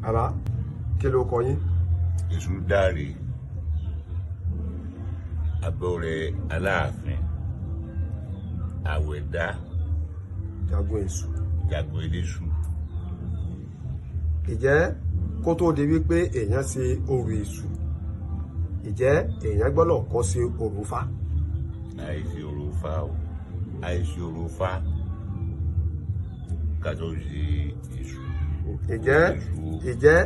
Bàbá, kí ló kọ yín? Èṣù dáre abọ́rẹ̀ Aláàfin àwẹ̀dá Jagun èṣù. jagun eléṣù. Ìjẹ́ kó tó di wípé èèyàn ṣe orò èṣù, ìjẹ́ èèyàn gbọ́dọ̀ kọ́ ṣe orò Ifá. àìsí orò Ifá o àìsí orò Ifá ká tó ṣe èṣù. Ìjẹ́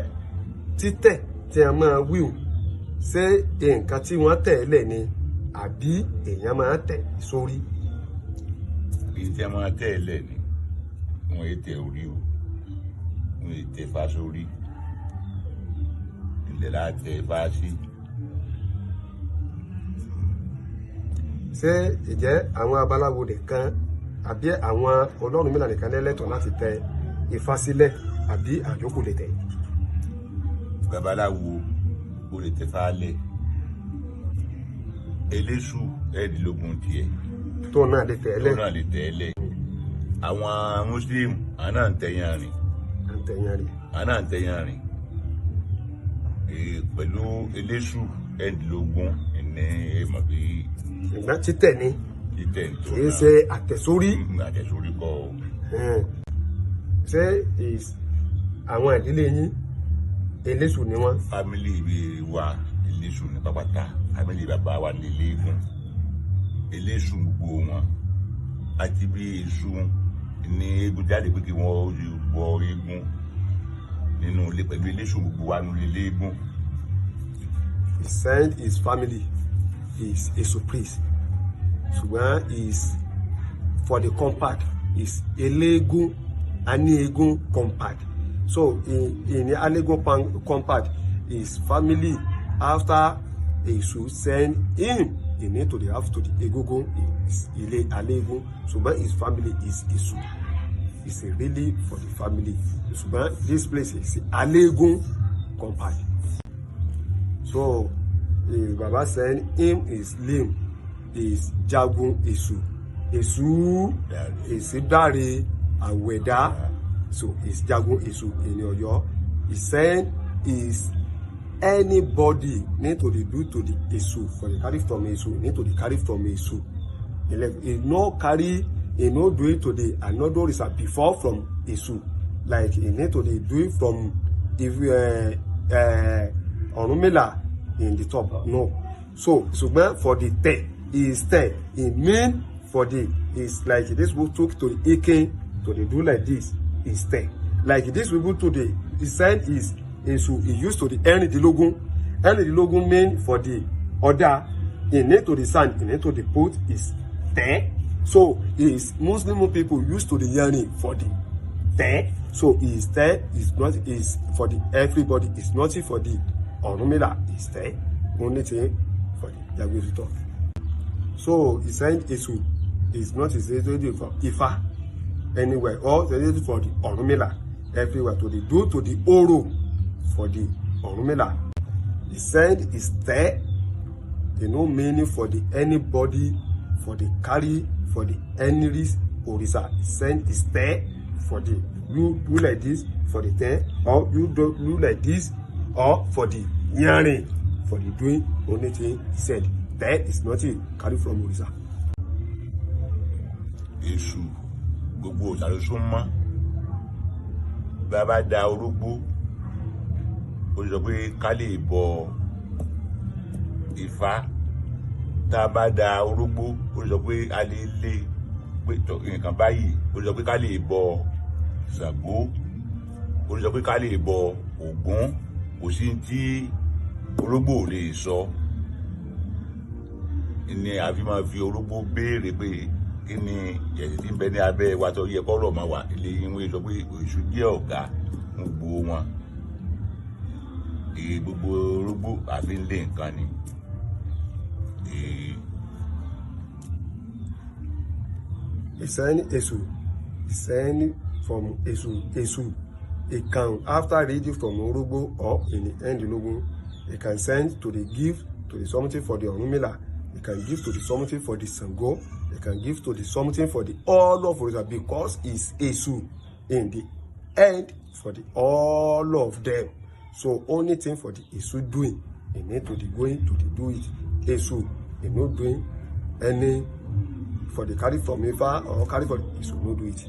títẹ̀ tí a máa wíwù ṣé nǹkan tí wọ́n tẹ̀ lẹ̀ ni àbí èèyàn máa tẹ̀ sórí? Bí tí a máa tẹ̀ lẹ̀ ni wọ́n yé tẹ orí o wọ́n yé tẹ Ifá sórí ilẹ̀ láti tẹ Ifá sí. Ṣé ìjẹ́ àwọn abaláwo nìkan àbí àwọn Ọlọ́runmìlà nìkan lẹ́lẹ́tọ̀ọ́ láti tẹ Ifá sílẹ̀ àbí àjókù lè tẹ̀? Babaláwo ó lè tẹ Ifá lẹ̀, eléṣù ẹ̀ẹ́dínlógún tiẹ̀ tó náà lè tẹ̀ lẹ̀. tó náà lè tẹ̀ lẹ̀. Àwọn Muslim àná ń tẹ̀yàn rìn àná ń tẹ̀yàn rìn pẹ̀lú eléṣù ẹ̀ẹ́dínlógún ní èèmọ̀ bí. Ìgbà títẹ̀ ni títẹ̀ tó kì í ṣe àtẹ̀sórí. Àtẹ̀sórí kọ́ o. Ṣé àwọn ìdílé yín eléṣù ni wọ́n? Fámílì wa eléṣù ní pápátá, fámílì bàbá wa ní Elegun eléṣù gbogbo wọn àti bí èṣù ní eégún jáde pé kí wọ́n wọ eégún nínú ilé pẹ̀lú eléṣù gbogbo wa nínú ilé eégún. He sent his family is a priest. Ṣùgbọ́n is for the compact is Elegun Aniegun compact. So in the Elegun compact, his family after Èṣù send him, he need to the house to the Egungun is Elegun. Ṣùgbọ́n his family is Èṣù. It's really for the family. Ṣùgbọ́n this place is Elegun compact. So Baba send him is lame is Jagun Èṣù. Èṣù dáre àwẹ̀dá. So is Jagun Èṣù in Ọ̀yọ́. He send is anybody need to do to the Èṣù for the carry from Èṣù need to the carry from Èṣù. He no carry, he no do it to the another is before from Èṣù. Like he need to do it from the Ọ̀rúnmìlà in the top. No. So for the te is te. It mean for the is like this will took to the Ike to the do like this is te. Like this people to the sign is Èṣù he used to the Ẹ̀rìndínlógún mean for the order in need to the sign in need to the put is te. So is Muslim people used to the yearning for the te. So is te is not is for the everybody is not for the Ọ̀rúnmìlà is te. Only thing for the Jagun. So he said Èṣù is not his for Ifá anywhere or the for the Ọ̀rúnmìlà everywhere to the do to the Oro for the Ọ̀rúnmìlà. He said is there no meaning for the anybody for the carry for the enemies Orisa. He said is there for the you do like this for the there or you don't do like this or for the hearing for the doing only thing he said there is nothing carry from Orisa. Èṣù gbogbo ìsàlùsùn mọ́ bàbá da orógbó ó sọ pé ká lè bọ Ifá tá a bá da orógbó ó sọ pé a lè lé pé nǹkan báyìí ó sọ pé ká lè bọ Ṣàngó ó sọ pé ká lè bọ Ògún kò sí tí orógbó ò lè sọ ni àfi máa fi orógbó béèrè pé kí ni ẹ̀sìn tí ń bẹ ní abẹ́ wa tó yẹ kọ́rọ̀ máa wà ilé ìwé sọ pé Èṣù jẹ́ ọ̀gá gbogbo wọn gbogbo orógbó àfi ń lé nǹkan ni. Ìsẹ́ni Èṣù ìsẹ́ni from Èṣù it can after reading from orógbó or in the Ẹ̀rìndínlógún it can send to the give to the something for the Ọ̀rúnmìlà. It can give to the something for the Ṣàngó. It can give to the something for the all of Orisa because it's Èṣù in the end for the all of them. So only thing for the Esu doing, he need to the going to the do it. Esu, he not doing any for the carry from Ifa or carry for Esu no do it.